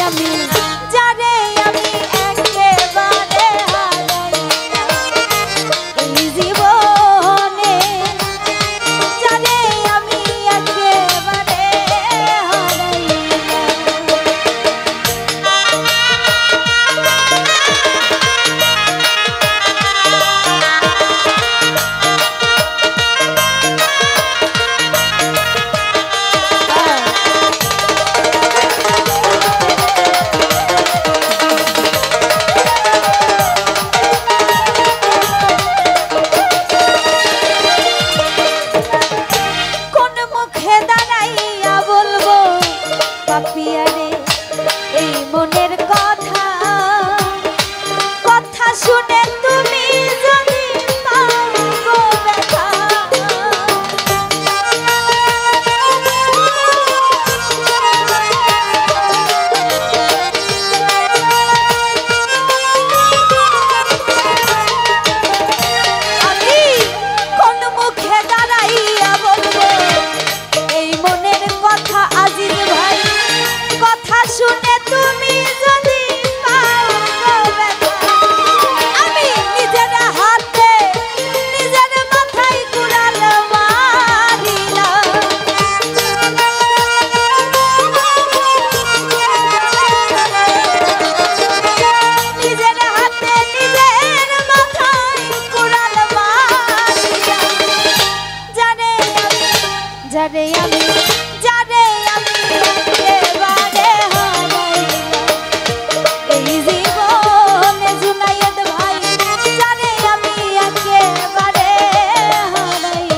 আমি যারে আমি একেবারে হারাই এই জীবনে যারে আমি একেবারে হারাই পাপিয়ারে এই মনের কথা কথা শুনে তুমি যদি পাও গো ব্যথা আমি কোন মুখে দাঁড়াইয়া বলবো এই মনের কথা আজিজ ভাই কথা শুনে তুমি যদি পাও গো ব্যথা আমি নিজের হাতে নিজের মাথায় কুড়াল মারিলাম নিজের হাতে নিজের মাথায় কুড়াল মারিলাম যারে আমি একেবারে হারাইলাম এই জীবনে জুনায়েদ ভাই যারে আমি একেবারে হারাইলাম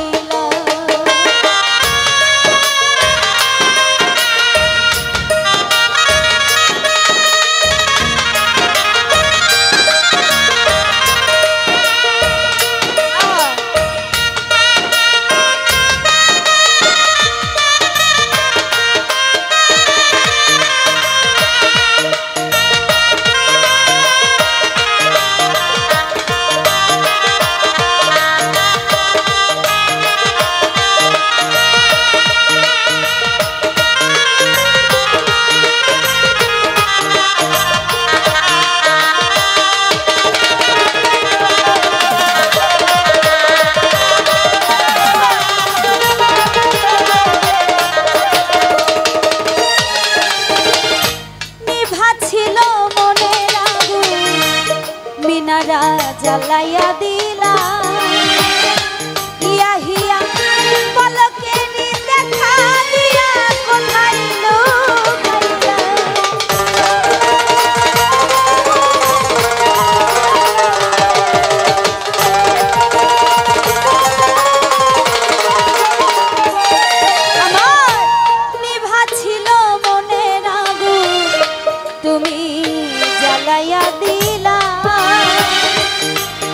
ছিল মনের আগুন মিনারা জ্বালাইয়া দিলা হিয়া হিয়া পলকেরই দেখা দিয়া কোথায় লুকাইলা আমার নিভা ছিল মনের আগুন তুমি জ্বালাইয়া দিলা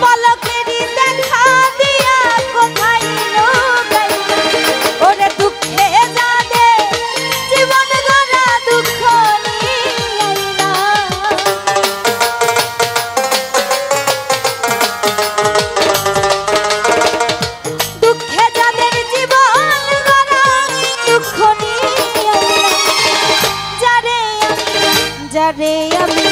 পলকেরই দেখা দিয়া কোথায় লুকাইলা ওরে দুঃখে জানে জীবন গড়া দুঃখ নিলাইলা দুঃখে যাদের জীবন গড়া দুঃখ নিলাইলা যারে আমি